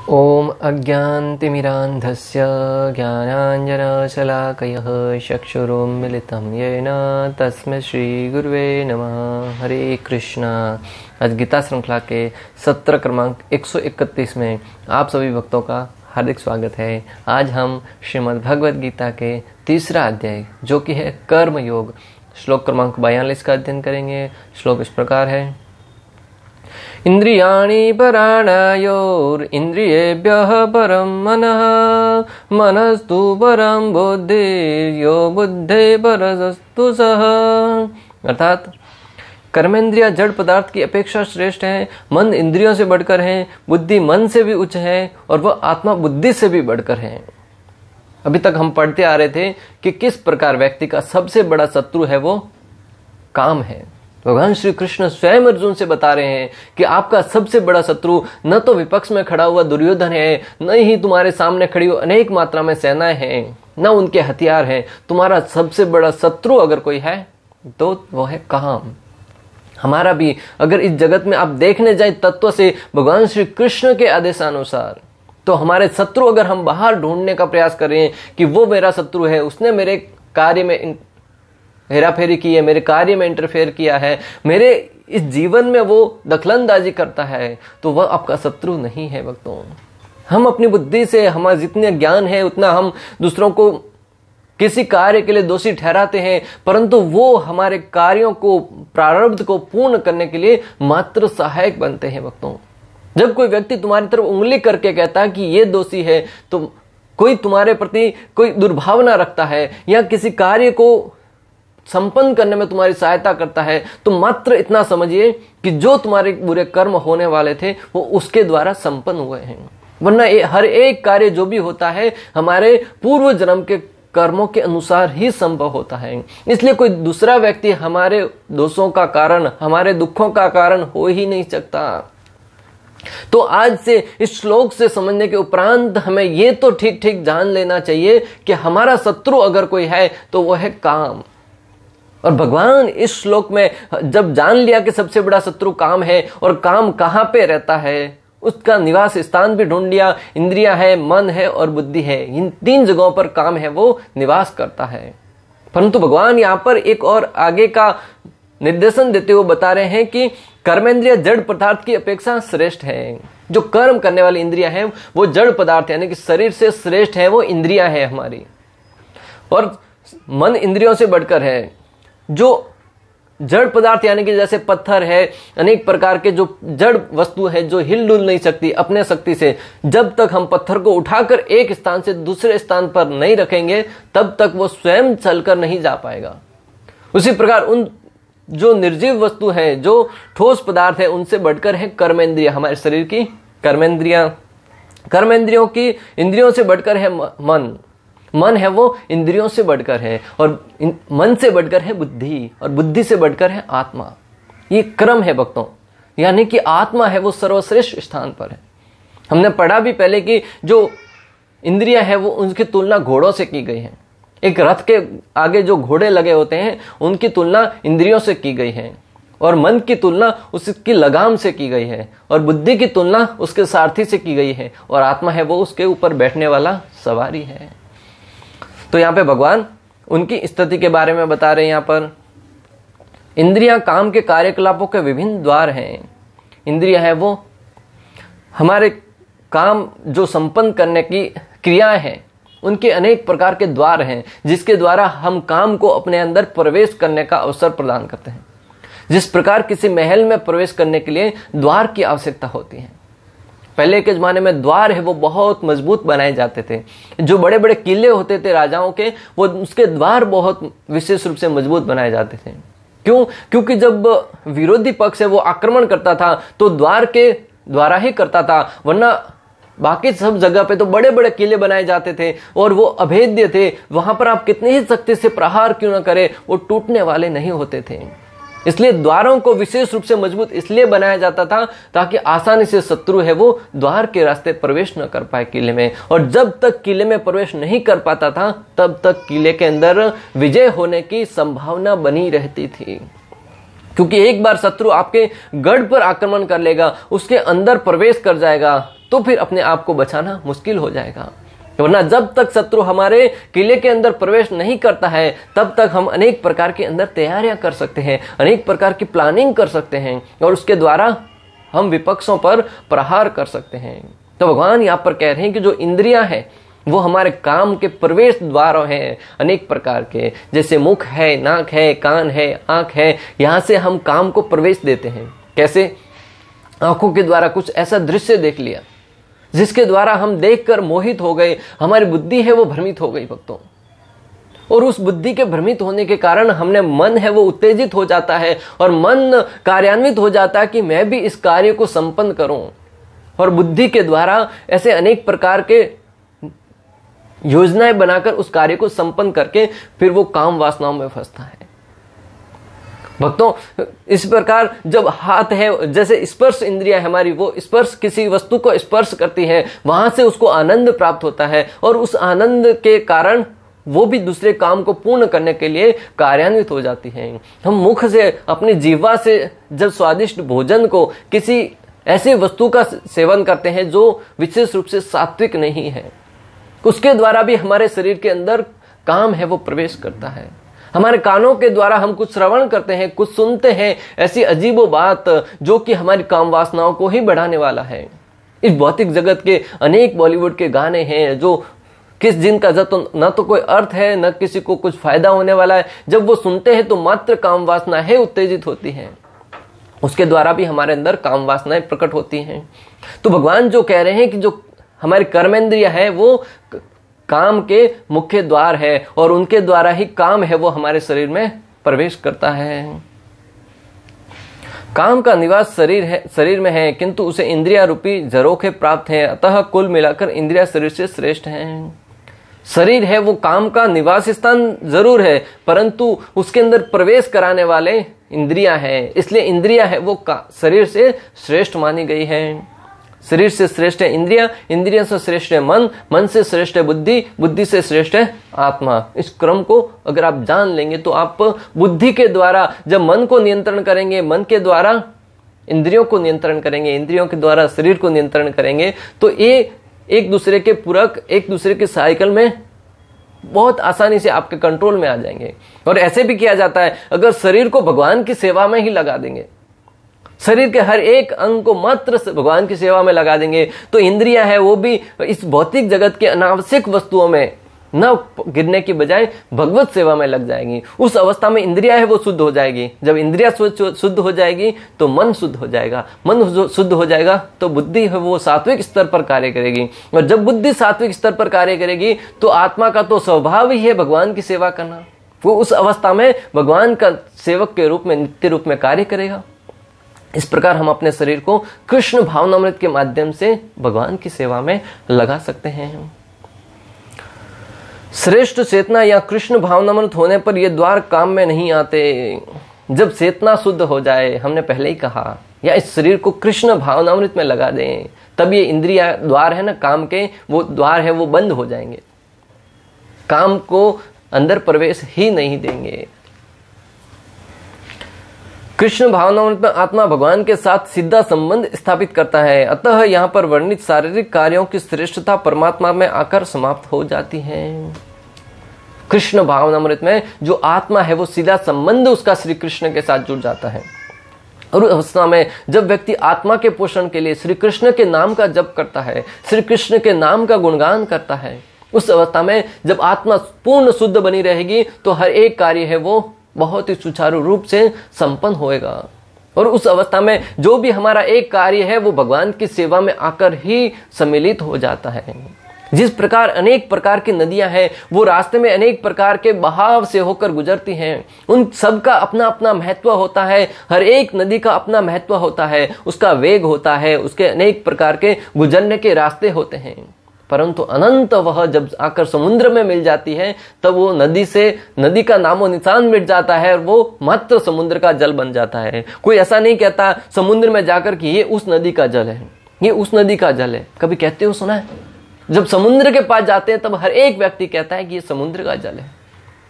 ओम अज्ञानतिमिरान्धस्य ज्ञानाञ्जनशलाकयः चक्षुरुन्मिलितं येन तस्मै श्रीगुरुवे नमः। हरे कृष्णा। आज गीता श्रृंखला के सत्र क्रमांक 131 में आप सभी भक्तों का हार्दिक स्वागत है। आज हम श्रीमद् भगवद गीता के तीसरा अध्याय जो कि है कर्म योग, श्लोक क्रमांक 42 का अध्ययन करेंगे। श्लोक इस प्रकार है। इंद्रियाणि पराणायोरिन्द्रियेभ्यः परं मनः, मनस्तु परं बुद्धिर्यो बुद्धे परस्तु सः। अर्थात कर्मेंद्रिया जड़ पदार्थ की अपेक्षा श्रेष्ठ है, मन इंद्रियों से बढ़कर है, बुद्धि मन से भी उच्च है और वह आत्मा बुद्धि से भी बढ़कर है। अभी तक हम पढ़ते आ रहे थे कि किस प्रकार व्यक्ति का सबसे बड़ा शत्रु है वो काम है। भगवान श्री कृष्ण स्वयं अर्जुन से बता रहे हैं कि आपका सबसे बड़ा शत्रु न तो विपक्ष में खड़ा हुआ दुर्योधन है, न ही तुम्हारे सामने खड़ी हुई अनेक मात्रा में सेनाएं हैं, न उनके हथियार हैं। तुम्हारा सबसे बड़ा शत्रु अगर कोई है तो वो है काम। हमारा भी अगर इस जगत में आप देखने जाए तत्व से भगवान श्री कृष्ण के आदेशानुसार, तो हमारे शत्रु अगर हम बाहर ढूंढने का प्रयास करें कि वो मेरा शत्रु है, उसने मेरे कार्य में हेराफेरी की है, मेरे कार्य में इंटरफेयर किया है, मेरे इस जीवन में वो दखलंदाजी करता है, तो वह आपका शत्रु नहीं है। भक्तों, हम अपनी बुद्धि से, हमारा जितने ज्ञान है उतना हम दूसरों को किसी कार्य के लिए दोषी ठहराते हैं, परंतु वो हमारे कार्यों को, प्रारब्ध को पूर्ण करने के लिए मात्र सहायक बनते हैं। भक्तों, जब कोई व्यक्ति तुम्हारी तरफ उंगली करके कहता है कि ये दोषी है, तो कोई तुम्हारे प्रति कोई दुर्भावना रखता है या किसी कार्य को संपन्न करने में तुम्हारी सहायता करता है, तो मात्र इतना समझिए कि जो तुम्हारे बुरे कर्म होने वाले थे वो उसके द्वारा संपन्न हुए हैं। वरना हर एक कार्य जो भी होता है हमारे पूर्व जन्म के कर्मों के अनुसार ही संभव होता है। इसलिए कोई दूसरा व्यक्ति हमारे दोषों का कारण, हमारे दुखों का कारण हो ही नहीं सकता। तो आज से इस श्लोक से समझने के उपरांत हमें ये तो ठीक ठीक जान लेना चाहिए कि हमारा शत्रु अगर कोई है तो वह है काम। और भगवान इस श्लोक में जब जान लिया कि सबसे बड़ा शत्रु काम है और काम कहां पे रहता है, उसका निवास स्थान भी ढूंढ लिया। इंद्रियां है, मन है और बुद्धि है, इन तीन जगहों पर काम है वो निवास करता है। परंतु भगवान यहां पर एक और आगे का निर्देशन देते हुए बता रहे हैं कि कर्मेंद्रिय जड़ पदार्थ की अपेक्षा श्रेष्ठ है। जो कर्म करने वाली इंद्रियां हैं वो जड़ पदार्थ यानी कि शरीर से श्रेष्ठ है, वो इंद्रियां हैं हमारी। और मन इंद्रियों से बढ़कर है। जो जड़ पदार्थ यानी कि जैसे पत्थर है, अनेक प्रकार के जो जड़ वस्तु है जो हिल डुल नहीं सकती अपने शक्ति से, जब तक हम पत्थर को उठाकर एक स्थान से दूसरे स्थान पर नहीं रखेंगे तब तक वो स्वयं चलकर नहीं जा पाएगा। उसी प्रकार उन जो निर्जीव वस्तु है, जो ठोस पदार्थ है, उनसे बढ़कर है कर्मेंद्रिय, हमारे शरीर की कर्मेंद्रियां। कर्मेंद्रियों की इंद्रियों से बढ़कर है मन, मन है वो इंद्रियों से बढ़कर है, और मन से बढ़कर है बुद्धि, और बुद्धि से बढ़कर है आत्मा। ये क्रम है भक्तों, यानी कि आत्मा है वो सर्वश्रेष्ठ स्थान पर है। हमने पढ़ा भी पहले कि जो इंद्रियां है वो उनकी तुलना घोड़ों से की गई है। एक रथ के आगे जो घोड़े लगे होते हैं उनकी तुलना इंद्रियों से की गई है, और मन की तुलना उसकी लगाम से की गई है, और बुद्धि की तुलना उसके सारथी से की गई है, और आत्मा है वो उसके ऊपर बैठने वाला सवारी है। तो यहाँ पे भगवान उनकी स्थिति के बारे में बता रहे हैं। यहाँ पर इंद्रियां काम के कार्यकलापों के विभिन्न द्वार हैं। इंद्रियां है वो हमारे काम जो संपन्न करने की क्रियाएं हैं उनके अनेक प्रकार के द्वार हैं, जिसके द्वारा हम काम को अपने अंदर प्रवेश करने का अवसर प्रदान करते हैं। जिस प्रकार किसी महल में प्रवेश करने के लिए द्वार की आवश्यकता होती है। पहले के जमाने में द्वार है वो बहुत मजबूत बनाए जाते थे। जो बड़े बड़े किले होते थे राजाओं के, वो उसके द्वार बहुत विशेष रूप से मजबूत बनाए जाते थे। क्यों? क्योंकि जब विरोधी पक्ष है वो आक्रमण करता था तो द्वार के द्वारा ही करता था, वरना बाकी सब जगह पे तो बड़े बड़े किले बनाए जाते थे और वो अभेद्य थे। वहां पर आप कितनी ही शक्ति से प्रहार क्यों न करें, वो टूटने वाले नहीं होते थे। इसलिए द्वारों को विशेष रूप से मजबूत इसलिए बनाया जाता था ताकि आसानी से शत्रु है वो द्वार के रास्ते प्रवेश न कर पाए किले में। और जब तक किले में प्रवेश नहीं कर पाता था तब तक किले के अंदर विजय होने की संभावना बनी रहती थी। क्योंकि एक बार शत्रु आपके गढ़ पर आक्रमण कर लेगा, उसके अंदर प्रवेश कर जाएगा, तो फिर अपने आप को बचाना मुश्किल हो जाएगा। वरना जब तक शत्रु हमारे किले के अंदर प्रवेश नहीं करता है तब तक हम अनेक प्रकार के अंदर तैयारियां कर सकते हैं, अनेक प्रकार की प्लानिंग कर सकते हैं और उसके द्वारा हम विपक्षों पर प्रहार कर सकते हैं। तो भगवान यहाँ पर कह रहे हैं कि जो इंद्रियां हैं वो हमारे काम के प्रवेश द्वार हैं अनेक प्रकार के, जैसे मुख है, नाक है, कान है, आंख है, यहाँ से हम काम को प्रवेश देते हैं। कैसे? आंखों के द्वारा कुछ ऐसा दृश्य देख लिया जिसके द्वारा हम देखकर मोहित हो गए, हमारी बुद्धि है वो भ्रमित हो गई भक्तों, और उस बुद्धि के भ्रमित होने के कारण हमने मन है वो उत्तेजित हो जाता है और मन कार्यान्वित हो जाता है कि मैं भी इस कार्य को संपन्न करूं, और बुद्धि के द्वारा ऐसे अनेक प्रकार के योजनाएं बनाकर उस कार्य को संपन्न करके फिर वो काम वासनाओं में फंसता है। भक्तों, इस प्रकार जब हाथ है, जैसे स्पर्श इंद्रिया है हमारी, वो स्पर्श किसी वस्तु को स्पर्श करती है, वहां से उसको आनंद प्राप्त होता है और उस आनंद के कारण वो भी दूसरे काम को पूर्ण करने के लिए कार्यान्वित हो जाती है। हम मुख से, अपनी जीवा से जब स्वादिष्ट भोजन को, किसी ऐसे वस्तु का सेवन करते हैं जो विशेष रूप से सात्विक नहीं है, उसके द्वारा भी हमारे शरीर के अंदर काम है वो प्रवेश करता है। हमारे कानों के द्वारा हम कुछ श्रवण करते हैं, कुछ सुनते हैं, ऐसी अजीबो बात जो कि हमारी काम वासनाओं को ही बढ़ाने वाला है। इस भौतिक जगत के अनेक बॉलीवुड के गाने हैं जो जिनका न तो कोई अर्थ है, न किसी को कुछ फायदा होने वाला है। जब वो सुनते हैं तो मात्र काम वासना है उत्तेजित होती है, उसके द्वारा भी हमारे अंदर काम वासनाएं प्रकट होती हैं। तो भगवान जो कह रहे हैं कि जो हमारी कर्मेंद्रिय है वो काम के मुख्य द्वार है और उनके द्वारा ही काम है वो हमारे शरीर में प्रवेश करता है। काम का निवास शरीर में है, किंतु उसे इंद्रिया रूपी झरोखे प्राप्त हैं, अतः कुल मिलाकर इंद्रिया शरीर से श्रेष्ठ हैं। शरीर है वो काम का निवास स्थान जरूर है, परंतु उसके अंदर प्रवेश कराने वाले इंद्रियां हैं, इसलिए इंद्रिया है वो शरीर से श्रेष्ठ मानी गई है। शरीर से श्रेष्ठ है इंद्रिया, इंद्रिया से श्रेष्ठ है मन, मन से श्रेष्ठ है बुद्धि, बुद्धि से श्रेष्ठ है आत्मा। इस क्रम को अगर आप जान लेंगे तो आप बुद्धि के द्वारा जब मन को नियंत्रण करेंगे, मन के द्वारा इंद्रियों को नियंत्रण करेंगे, इंद्रियों के द्वारा शरीर को नियंत्रण करेंगे, तो ये एक दूसरे के पूरक, एक दूसरे के साइकिल में बहुत आसानी से आपके कंट्रोल में आ जाएंगे। और ऐसे भी किया जाता है, अगर शरीर को भगवान की सेवा में ही लगा देंगे, शरीर के हर एक अंग को मात्र भगवान की सेवा में लगा देंगे, तो इंद्रियां है वो भी इस भौतिक जगत के अनावश्यक वस्तुओं में न गिरने की बजाय भगवत सेवा में लग जाएंगी। उस अवस्था में इंद्रिया है वो शुद्ध हो जाएगी। जब इंद्रिया शुद्ध हो जाएगी तो मन शुद्ध हो जाएगा, मन शुद्ध हो जाएगा तो बुद्धि है वो सात्विक स्तर पर कार्य करेगी, और जब बुद्धि सात्विक स्तर पर कार्य करेगी तो आत्मा का तो स्वभाव ही है भगवान की सेवा करना। वो उस अवस्था में भगवान का सेवक के रूप में, नित्य रूप में कार्य करेगा। इस प्रकार हम अपने शरीर को कृष्ण भावनामृत के माध्यम से भगवान की सेवा में लगा सकते हैं। श्रेष्ठ चेतना या कृष्ण भावनामृत होने पर ये द्वार काम में नहीं आते। जब चेतना शुद्ध हो जाए, हमने पहले ही कहा, या इस शरीर को कृष्ण भावनामृत में लगा दें, तब ये इंद्रिया द्वार है ना काम के, वो द्वार है वो बंद हो जाएंगे, काम को अंदर प्रवेश ही नहीं देंगे। कृष्ण भावनामृत में आत्मा भगवान के साथ सीधा संबंध स्थापित करता है, अतः यहाँ पर वर्णित शारीरिक कार्यों की श्रेष्ठता परमात्मा में आकर समाप्त हो जाती है। कृष्ण भावनामृत में जो आत्मा है वो सीधा संबंध उसका श्री कृष्ण के साथ जुड़ जाता है, और उस अवस्था में जब व्यक्ति आत्मा के पोषण के लिए श्री कृष्ण के नाम का जप करता है, श्री कृष्ण के नाम का गुणगान करता है, उस अवस्था में जब आत्मा पूर्ण शुद्ध बनी रहेगी तो हर एक कार्य है वो बहुत ही सुचारू रूप से संपन्न होएगा। और उस अवस्था में जो भी हमारा एक कार्य है वो भगवान की सेवा में आकर ही सम्मिलित हो जाता है। जिस प्रकार अनेक प्रकार की नदियां हैं वो रास्ते में अनेक प्रकार के बहाव से होकर गुजरती हैं, उन सब का अपना अपना महत्व होता है, हर एक नदी का अपना महत्व होता है, उसका वेग होता है, उसके अनेक प्रकार के गुजरने के रास्ते होते हैं, परंतु अनंत वह जब आकर समुद्र में मिल जाती है तब वो नदी का नामो निशान मिट जाता है और वो मात्र समुद्र का जल बन जाता है। कोई ऐसा नहीं कहता समुद्र में जाकर कि ये उस नदी का जल है, ये उस नदी का जल है। कभी कहते हो सुना है? जब समुद्र के पास जाते हैं तब हर एक व्यक्ति कहता है कि ये समुद्र का जल है।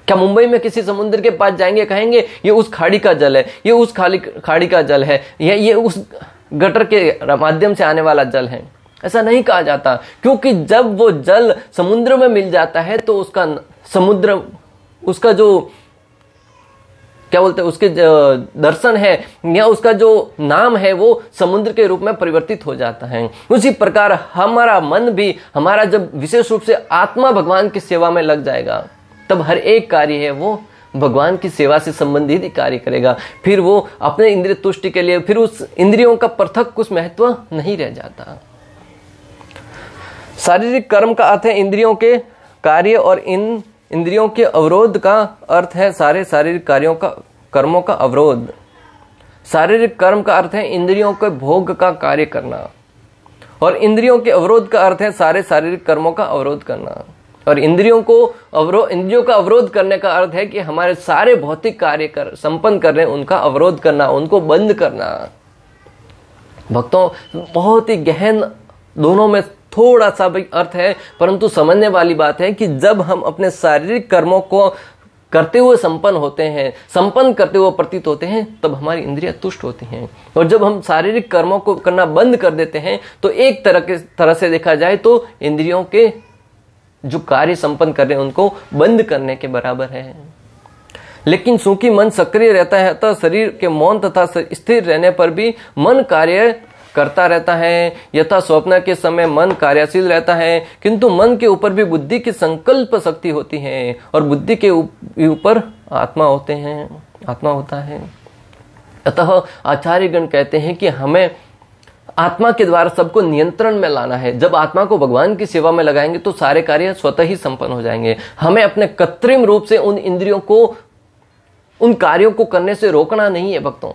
क्या मुंबई में किसी समुद्र के पास जाएंगे कहेंगे ये उस खाड़ी का जल है, ये उस खाड़ी का जल है, ये उस गटर के माध्यम से आने वाला जल है? ऐसा नहीं कहा जाता, क्योंकि जब वो जल समुद्र में मिल जाता है तो उसका समुद्र, उसका जो क्या बोलते हैं, उसके दर्शन है या उसका जो नाम है वो समुद्र के रूप में परिवर्तित हो जाता है। उसी प्रकार हमारा मन भी, हमारा जब विशेष रूप से आत्मा भगवान की सेवा में लग जाएगा, तब हर एक कार्य है वो भगवान की सेवा से संबंधित ही कार्य करेगा। फिर वो अपने इंद्रिय तुष्टि के लिए, फिर उस इंद्रियों का पृथक कुछ महत्व नहीं रह जाता। शारीरिक कर्म का अर्थ है इंद्रियों के कार्य, और इन इंद्रियों के अवरोध का अर्थ है सारे शारीरिक कार्यों का, कर्मों का अवरोध। शारीरिक कर्म का अर्थ है इंद्रियों के भोग का कार्य करना, और इंद्रियों के अवरोध का अर्थ है सारे शारीरिक कर्मों का अवरोध करना। और इंद्रियों का अवरोध करने का अर्थ है कि हमारे सारे भौतिक कार्य संपन्न कर रहे हैं उनका अवरोध करना, उनको बंद करना। भक्तों, बहुत ही गहन दोनों में थोड़ा सा भी अर्थ है, परंतु समझने वाली बात है कि जब हम अपने शारीरिक कर्मों को करते हुए संपन्न करते हुए प्रतीत होते हैं, तब हमारी इंद्रियां तुष्ट होती हैं। और जब हम शारीरिक कर्मों को करना बंद कर देते हैं, तो एक तरह से देखा जाए तो इंद्रियों के जो कार्य संपन्न कर रहे हैं उनको बंद करने के बराबर है। लेकिन चूंकि मन सक्रिय रहता है, अतः शरीर के मौन तथा स्थिर रहने पर भी मन कार्य करता रहता है। यथा स्वप्न के समय मन कार्यशील रहता है, किंतु मन के ऊपर भी बुद्धि की संकल्प शक्ति होती है, और बुद्धि के ऊपर आत्मा होता है। अतः आचार्यगण कहते हैं कि हमें आत्मा के द्वारा सबको नियंत्रण में लाना है। जब आत्मा को भगवान की सेवा में लगाएंगे तो सारे कार्य स्वतः ही संपन्न हो जाएंगे। हमें अपने कृत्रिम रूप से उन इंद्रियों को, उन कार्यों को करने से रोकना नहीं है। भक्तों,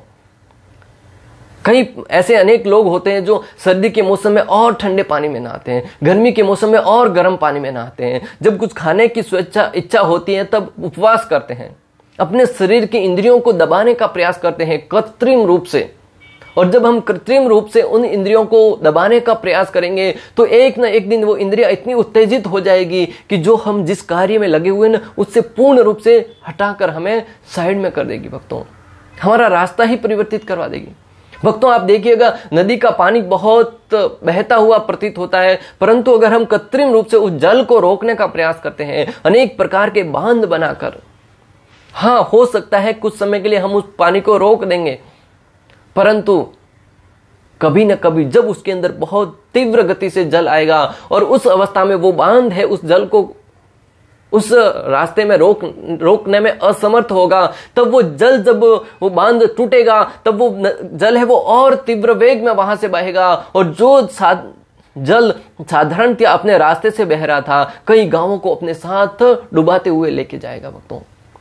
कई ऐसे अनेक लोग होते हैं जो सर्दी के मौसम में और ठंडे पानी में नहाते हैं, गर्मी के मौसम में और गर्म पानी में नहाते हैं, जब कुछ खाने की इच्छा होती है तब उपवास करते हैं, अपने शरीर की इंद्रियों को दबाने का प्रयास करते हैं कृत्रिम रूप से। और जब हम कृत्रिम रूप से उन इंद्रियों को दबाने का प्रयास करेंगे तो एक न एक दिन वो इंद्रियां इतनी उत्तेजित हो जाएगी कि जो हम जिस कार्य में लगे हुए ना, उससे पूर्ण रूप से हटाकर हमें साइड में कर देगी। भक्तों, हमारा रास्ता ही परिवर्तित करवा देगी। भक्तों, आप देखिएगा, नदी का पानी बहुत बहता हुआ प्रतीत होता है, परंतु अगर हम कृत्रिम रूप से उस जल को रोकने का प्रयास करते हैं, अनेक प्रकार के बांध बनाकर, हाँ, हो सकता है कुछ समय के लिए हम उस पानी को रोक देंगे, परंतु कभी न कभी जब उसके अंदर बहुत तीव्र गति से जल आएगा और उस अवस्था में वो बांध है उस जल को उस रास्ते में रोकने में असमर्थ होगा, तब वो जल, जब वो बांध टूटेगा, तब वो जल है वो और तीव्र वेग में वहां से बहेगा, और जो जल साधारणतः अपने रास्ते से बह रहा था, कई गांवों को अपने साथ डुबाते हुए लेके जाएगा। भक्तों,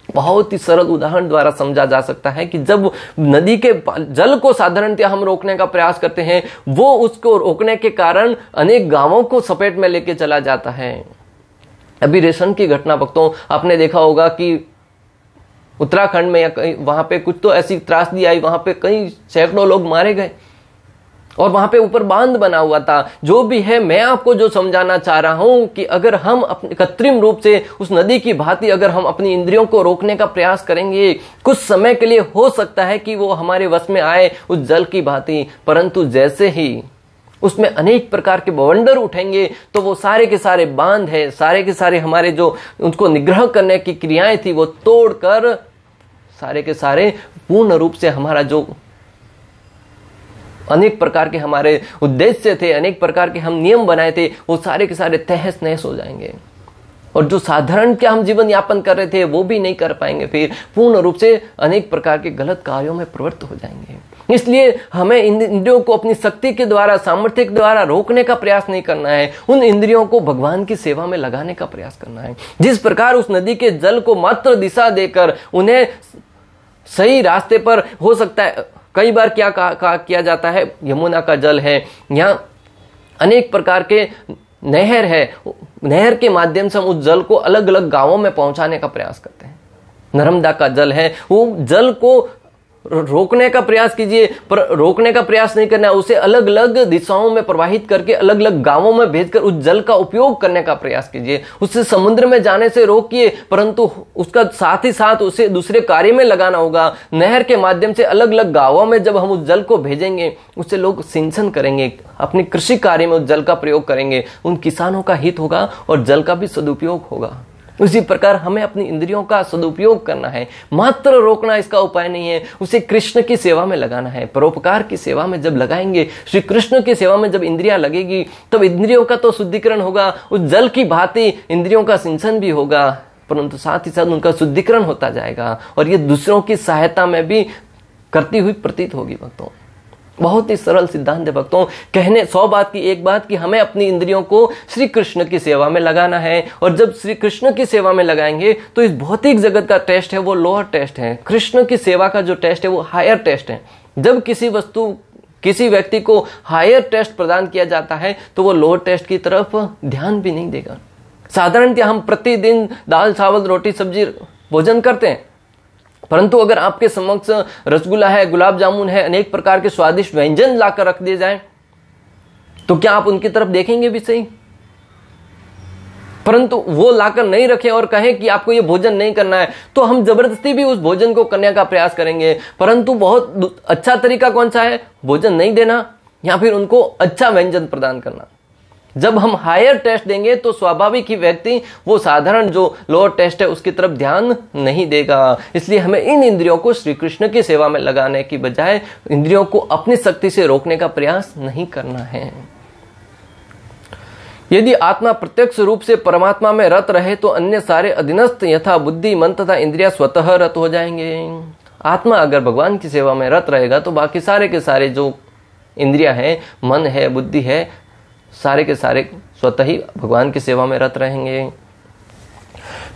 बहुत ही सरल उदाहरण द्वारा समझा जा सकता है कि जब नदी के जल को साधारणतः हम रोकने का प्रयास करते हैं, वो उसको रोकने के कारण अनेक गांवों को सपेट में लेके चला जाता है। अभी रेशन की घटना भक्तों, आपने देखा होगा कि उत्तराखंड में या कहीं वहां पे कुछ तो ऐसी त्रासदी आई, वहां पे कई सैकड़ों लोग मारे गए और वहां पे ऊपर बांध बना हुआ था। जो भी है, मैं आपको जो समझाना चाह रहा हूं कि अगर हम अपने कृत्रिम रूप से उस नदी की भांति अगर हम अपनी इंद्रियों को रोकने का प्रयास करेंगे, कुछ समय के लिए हो सकता है कि वो हमारे वश में आए उस जल की भांति, परंतु जैसे ही उसमें अनेक प्रकार के बवंडर उठेंगे तो वो सारे के सारे बांध है, सारे के सारे हमारे जो उनको निग्रह करने की क्रियाएं थी वो तोड़कर सारे के सारे पूर्ण रूप से हमारा जो अनेक प्रकार के हमारे उद्देश्य थे, अनेक प्रकार के हम नियम बनाए थे, वो सारे के सारे तहस नहस हो जाएंगे। और जो साधारण क्या हम जीवन यापन कर रहे थे वो भी नहीं कर पाएंगे, फिर पूर्ण रूप से अनेक प्रकार के गलत कार्यों में प्रवृत्त हो जाएंगे। इसलिए हमें इन इंद्रियों को अपनी शक्ति के द्वारा, सामर्थ्य के द्वारा रोकने का प्रयास नहीं करना है, उन इंद्रियों को भगवान की सेवा में लगाने का प्रयास करना है। जिस प्रकार उस नदी के जल को मात्र दिशा देकर उन्हें सही रास्ते पर, हो सकता है कई बार क्या किया जाता है, यमुना का जल है, यहाँ अनेक प्रकार के नहर है, नहर के माध्यम से हम उस जल को अलग अलग गांवों में पहुंचाने का प्रयास करते हैं। नर्मदा का जल है, वो जल को रोकने का प्रयास कीजिए, पर रोकने का प्रयास नहीं करना है, उसे अलग अलग दिशाओं में प्रवाहित करके अलग अलग गांवों में भेजकर उस जल का उपयोग करने का प्रयास कीजिए। उसे समुद्र में जाने से रोकिए, परंतु उसका साथ ही साथ उसे दूसरे कार्य में लगाना होगा। नहर के माध्यम से अलग अलग गांवों में जब हम उस जल को भेजेंगे, उससे लोग सिंचन करेंगे, अपनी कृषि कार्य में उस जल का प्रयोग करेंगे, उन किसानों का हित होगा और जल का भी सदुपयोग होगा। उसी प्रकार हमें अपनी इंद्रियों का सदुपयोग करना है, मात्र रोकना इसका उपाय नहीं है। उसे कृष्ण की सेवा में लगाना है, परोपकार की सेवा में जब लगाएंगे, श्री कृष्ण की सेवा में जब इंद्रियां लगेगी, तब इंद्रियों का तो शुद्धिकरण होगा, उस जल की भांति इंद्रियों का सिंचन भी होगा, परंतु साथ ही साथ उनका शुद्धिकरण होता जाएगा और ये दूसरों की सहायता में भी करती हुई प्रतीत होगी। भक्तों, बहुत ही सरल सिद्धांत है भक्तों। कहने 100 बात की एक बात कि हमें अपनी इंद्रियों को श्री कृष्ण की सेवा में लगाना है, और जब श्री कृष्ण की सेवा में लगाएंगे तो इस भौतिक जगत का टेस्ट है वो लोअर टेस्ट है, कृष्ण की सेवा का जो टेस्ट है वो हायर टेस्ट है। जब किसी व्यक्ति को हायर टेस्ट प्रदान किया जाता है तो वो लोअर टेस्ट की तरफ ध्यान भी नहीं देगा। साधारणतः हम प्रतिदिन दाल चावल रोटी सब्जी भोजन करते हैं, परंतु अगर आपके समक्ष रसगुल्ला है, गुलाब जामुन है, अनेक प्रकार के स्वादिष्ट व्यंजन लाकर रख दिए जाएं, तो क्या आप उनकी तरफ देखेंगे भी सही? परंतु वो लाकर नहीं रखें और कहें कि आपको ये भोजन नहीं करना है, तो हम जबरदस्ती भी उस भोजन को करने का प्रयास करेंगे। परंतु बहुत अच्छा तरीका कौन सा है? भोजन नहीं देना या फिर उनको अच्छा व्यंजन प्रदान करना। जब हम हायर टेस्ट देंगे तो स्वाभाविक ही व्यक्ति वो साधारण जो लोअर टेस्ट है उसकी तरफ ध्यान नहीं देगा। इसलिए हमें इन इंद्रियों को श्री कृष्ण की सेवा में लगाने की बजाय इंद्रियों को अपनी शक्ति से रोकने का प्रयास नहीं करना है। यदि आत्मा प्रत्यक्ष रूप से परमात्मा में रत रहे तो अन्य सारे अधीनस्थ यथा बुद्धि, मन तथा इंद्रिया स्वतः रत हो जाएंगे। आत्मा अगर भगवान की सेवा में रत रहेगा तो बाकी सारे के सारे जो इंद्रिया है, मन है, बुद्धि है, सारे के सारे स्वतः ही भगवान की सेवा में रत रहेंगे।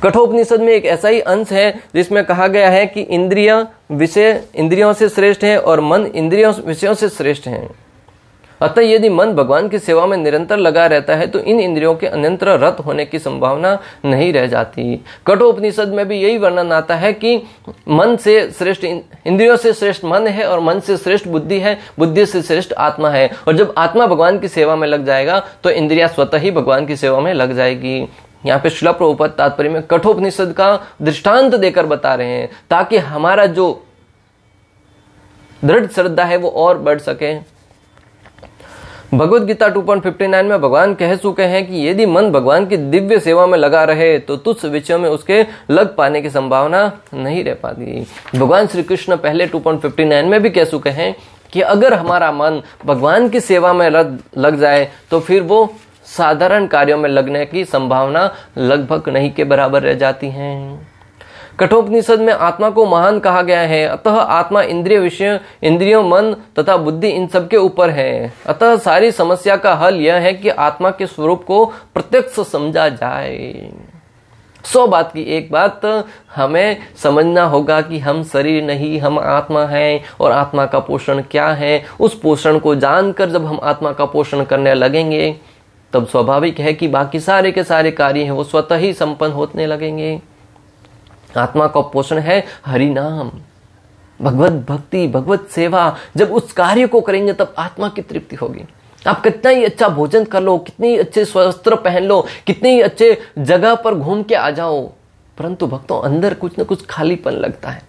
कठोपनिषद में एक ऐसा ही अंश है जिसमें कहा गया है कि इंद्रियों से श्रेष्ठ है और मन इंद्रियों विषयों से श्रेष्ठ है। अतः यदि मन भगवान की सेवा में निरंतर लगा रहता है तो इन इंद्रियों के अन्यंत्र रत होने की संभावना नहीं रह जाती। कठोपनिषद में भी यही वर्णन आता है कि मन से श्रेष्ठ इंद्रियों से श्रेष्ठ मन है और मन से श्रेष्ठ बुद्धि है, बुद्धि से श्रेष्ठ आत्मा है। और जब आत्मा भगवान की सेवा में लग जाएगा तो इंद्रियां स्वतः ही भगवान की सेवा में लग जाएगी। यहाँ पे श्रील प्रभुपाद तात्पर्य में कठोपनिषद का दृष्टांत देकर बता रहे हैं ताकि हमारा जो दृढ़ श्रद्धा है वो और बढ़ सके। भगवद गीता 2.59 में भगवान कह चुके हैं कि यदि मन भगवान की दिव्य सेवा में लगा रहे तो तुच्छ विषयों में उसके लग पाने की संभावना नहीं रह पाती। भगवान श्री कृष्ण पहले 2.59 में भी कह चुके हैं कि अगर हमारा मन भगवान की सेवा में लग जाए तो फिर वो साधारण कार्यों में लगने की संभावना लगभग नहीं के बराबर रह जाती है। कठोपनिषद में आत्मा को महान कहा गया है, अतः आत्मा इंद्रिय विषय, इंद्रियों, मन तथा बुद्धि इन सब के ऊपर है। अतः सारी समस्या का हल यह है कि आत्मा के स्वरूप को प्रत्यक्ष समझा जाए। 100 बात की एक बात हमें समझना होगा कि हम शरीर नहीं, हम आत्मा हैं और आत्मा का पोषण क्या है। उस पोषण को जानकर जब हम आत्मा का पोषण करने लगेंगे तब स्वाभाविक है कि बाकी सारे के सारे कार्य हैं वो स्वतः ही संपन्न होने लगेंगे। आत्मा का पोषण है हरि नाम, भगवत भक्ति, भगवत सेवा। जब उस कार्य को करेंगे तब आत्मा की तृप्ति होगी। आप कितना ही अच्छा भोजन कर लो, कितने ही अच्छे वस्त्र पहन लो, कितने ही अच्छे जगह पर घूम के आ जाओ, परंतु भक्तों अंदर कुछ न कुछ खालीपन लगता है।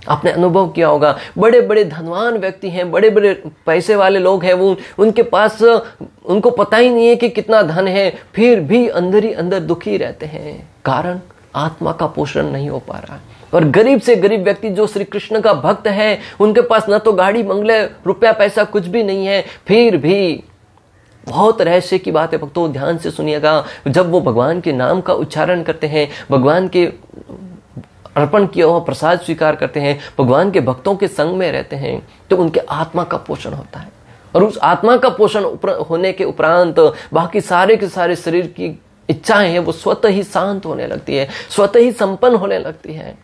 आपने अनुभव किया होगा, बड़े बड़े धनवान व्यक्ति हैं, बड़े बड़े पैसे वाले लोग हैं, वो उनके पास उनको पता ही नहीं है कि कितना धन है, फिर भी अंदर ही अंदर दुखी रहते हैं। कारण आत्मा का पोषण नहीं हो पा रहा। और गरीब से गरीब व्यक्ति जो श्री कृष्ण का भक्त है, उनके पास न तो गाड़ी बंगले, रुपया पैसा कुछ भी नहीं है, फिर भी बहुत रहस्य की बात है भक्तों, ध्यान से सुनिएगा। जब वो भगवान के नाम का उच्चारण करते हैं, भगवान के अर्पण किया हुआ प्रसाद स्वीकार करते हैं, भगवान के भक्तों के संग में रहते हैं, तो उनके आत्मा का पोषण होता है। और उस आत्मा का पोषण होने के उपरांत बाकी सारे के सारे शरीर की इच्छाएं हैं वो स्वतः ही शांत होने लगती है, स्वतः ही संपन्न होने लगती है।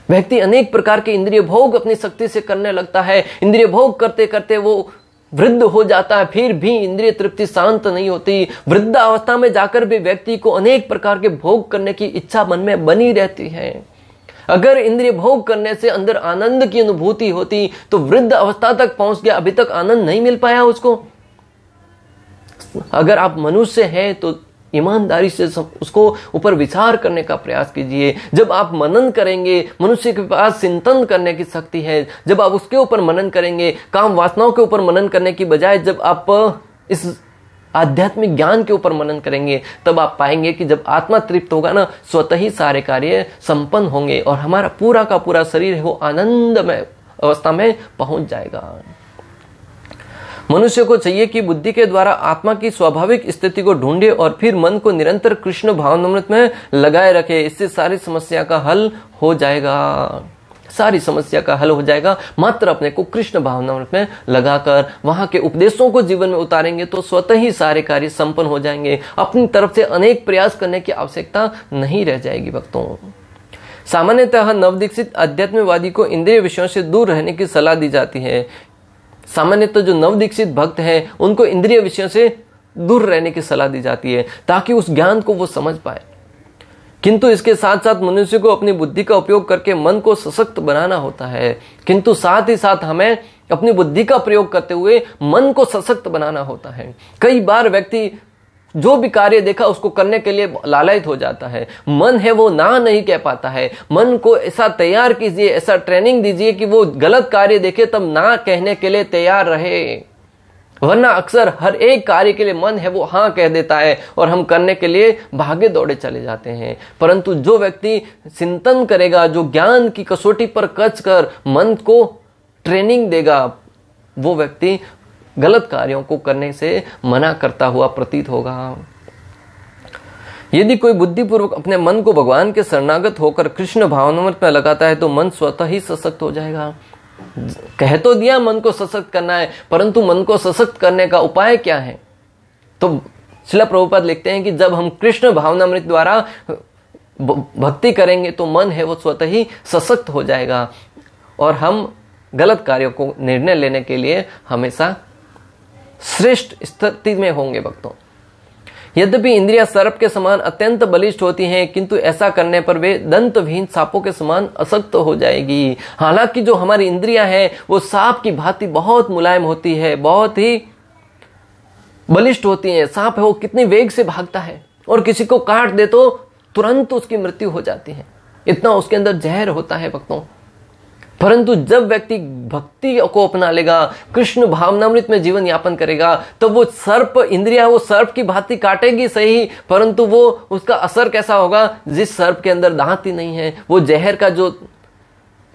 व्यक्ति अनेक प्रकार के इंद्रिय भोग अपनी शक्ति से करने लगता है। इंद्रिय भोग करते करते वो वृद्ध हो जाता है, फिर भी इंद्रिय तृप्ति शांत नहीं होती। वृद्धावस्था में जाकर भी व्यक्ति को अनेक प्रकार के भोग करने की इच्छा मन में बनी रहती है। अगर इंद्रिय भोग करने से अंदर आनंद की अनुभूति होती तो वृद्ध अवस्था तक पहुंच गया, अभी तक आनंद नहीं मिल पाया उसको। अगर आप मनुष्य हैं तो ईमानदारी से उसको ऊपर विचार करने का प्रयास कीजिए। जब आप मनन करेंगे, मनुष्य के पास चिंतन करने की शक्ति है, जब आप उसके ऊपर मनन करेंगे, काम वासनाओं के ऊपर मनन करने की बजाय जब आप इस आध्यात्मिक ज्ञान के ऊपर मनन करेंगे, तब आप पाएंगे कि जब आत्मा तृप्त होगा ना, स्वतः ही सारे कार्य संपन्न होंगे और हमारा पूरा का पूरा शरीर है वो आनंदमय अवस्था में पहुंच जाएगा। मनुष्य को चाहिए कि बुद्धि के द्वारा आत्मा की स्वाभाविक स्थिति को ढूंढे और फिर मन को निरंतर कृष्ण भावनामृत में लगाए रखे। इससे सारी समस्या का हल हो जाएगा, सारी समस्या का हल हो जाएगा। मात्र अपने को कृष्ण भावनामृत में लगाकर वहां के उपदेशों को जीवन में उतारेंगे तो स्वतः ही सारे कार्य संपन्न हो जाएंगे। अपनी तरफ से अनेक प्रयास करने की आवश्यकता नहीं रह जाएगी। भक्तों, सामान्यतः नवदीक्षित अध्यात्मवादी को इंद्रिय विषयों से दूर रहने की सलाह दी जाती है। सामान्यतः जो नवदीक्षित भक्त हैं उनको इंद्रिय विषयों से दूर रहने की सलाह दी जाती है ताकि उस ज्ञान को वो समझ पाए। किंतु इसके साथ साथ मनुष्य को अपनी बुद्धि का उपयोग करके मन को सशक्त बनाना होता है। किंतु साथ ही साथ हमें अपनी बुद्धि का प्रयोग करते हुए मन को सशक्त बनाना होता है। कई बार व्यक्ति जो भी कार्य देखा उसको करने के लिए लालयित हो जाता है। मन है वो ना नहीं कह पाता है। मन को ऐसा तैयार कीजिए, ऐसा ट्रेनिंग दीजिए कि वो गलत कार्य देखे तब ना कहने के लिए तैयार रहे, वरना अक्सर हर एक कार्य के लिए मन है वो हाँ कह देता है और हम करने के लिए भागे दौड़े चले जाते हैं। परंतु जो व्यक्ति चिंतन करेगा, जो ज्ञान की कसौटी पर कस कर मन को ट्रेनिंग देगा, वो व्यक्ति गलत कार्यों को करने से मना करता हुआ प्रतीत होगा। यदि कोई बुद्धिपूर्वक अपने मन को भगवान के शरणागत होकर कृष्ण भावनामृत में लगाता है तो मन स्वतः ही सशक्त हो जाएगा। कह तो दिया मन को सशक्त करना है, परंतु मन को सशक्त करने का उपाय क्या है? तो श्रील प्रभुपाद लिखते हैं कि जब हम कृष्ण भावनामृत द्वारा भक्ति करेंगे तो मन है वो स्वतः ही सशक्त हो जाएगा और हम गलत कार्यों को निर्णय लेने के लिए हमेशा श्रेष्ठ स्थिति में होंगे। भक्तों, यद्यपि इंद्रियां सर्प के समान अत्यंत बलिष्ठ होती हैं, किंतु ऐसा करने पर वे दंत विहीन सांपों के समान अशक्त हो जाएगी। हालांकि जो हमारी इंद्रियां हैं वो सांप की भांति बहुत मुलायम होती है, बहुत ही बलिष्ठ होती हैं। सांप है वो कितनी वेग से भागता है और किसी को काट दे तो तुरंत उसकी मृत्यु हो जाती है, इतना उसके अंदर जहर होता है। भक्तों, परंतु जब व्यक्ति भक्ति को अपना लेगा, कृष्ण भावनामृत में जीवन यापन करेगा, तो वो सर्प इंद्रिया वो सर्प की भांति काटेगी सही, परंतु वो उसका असर कैसा होगा? जिस सर्प के अंदर दांत ही नहीं है, वो जहर का जो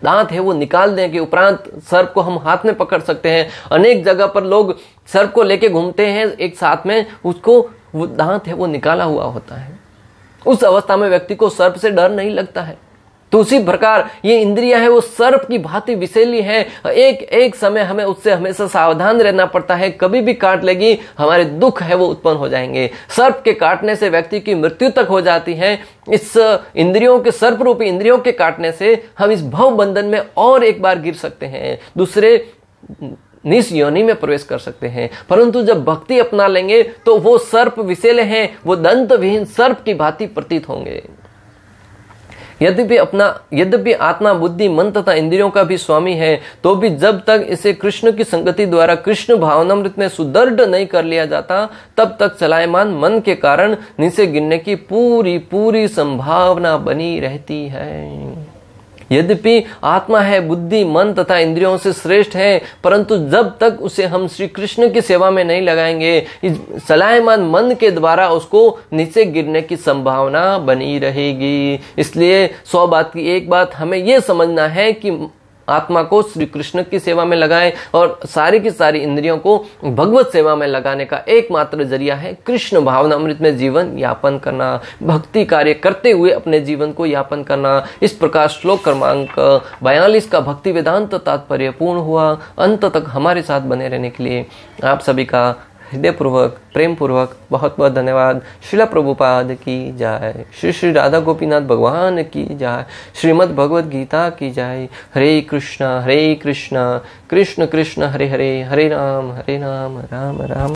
दांत है वो निकाल देने के उपरांत सर्प को हम हाथ में पकड़ सकते हैं। अनेक जगह पर लोग सर्प को लेके घूमते हैं एक साथ में, उसको वो दांत है वो निकाला हुआ होता है। उस अवस्था में व्यक्ति को सर्प से डर नहीं लगता है। तो उसी प्रकार ये इंद्रियां है वो सर्प की भांति विषैली है। एक एक समय हमें उससे हमेशा सावधान रहना पड़ता है, कभी भी काट लेगी हमारे दुख है वो उत्पन्न हो जाएंगे। सर्प के काटने से व्यक्ति की मृत्यु तक हो जाती है। इस इंद्रियों के सर्प रूपी इंद्रियों के काटने से हम इस भव बंधन में और एक बार गिर सकते हैं, दूसरे निस योनि में प्रवेश कर सकते हैं। परंतु जब भक्ति अपना लेंगे तो वो सर्प विषैले हैं, वो दंत विहीन सर्प की भांति प्रतीत होंगे। यद्यपि आत्मा बुद्धि मन तथा इंद्रियों का भी स्वामी है, तो भी जब तक इसे कृष्ण की संगति द्वारा कृष्ण भावनामृत में सुदृढ़ नहीं कर लिया जाता, तब तक चलायमान मन के कारण नीचे गिरने की पूरी पूरी संभावना बनी रहती है। यद्यपि आत्मा है बुद्धि मन तथा इंद्रियों से श्रेष्ठ है, परंतु जब तक उसे हम श्री कृष्ण की सेवा में नहीं लगाएंगे, इस चलायमान मन के द्वारा उसको नीचे गिरने की संभावना बनी रहेगी। इसलिए 100 बात की एक बात हमें यह समझना है कि आत्मा को श्री कृष्ण की सेवा में लगाएं और सारी की सारी इंद्रियों को भगवत सेवा में लगाने का एकमात्र जरिया है कृष्ण भावनामृत में जीवन यापन करना, भक्ति कार्य करते हुए अपने जीवन को यापन करना। इस प्रकार श्लोक क्रमांक 42 का भक्ति वेदांत तात्पर्य पूर्ण हुआ। अंत तक हमारे साथ बने रहने के लिए आप सभी का हृदयपूर्वक प्रेम पूर्वक बहुत बहुत धन्यवाद। श्रील प्रभुपाद की जय। श्री श्री राधा गोपीनाथ भगवान की जय। श्रीमद् भगवद गीता की जय। हरे कृष्णा कृष्ण कृष्ण हरे हरे, हरे राम राम राम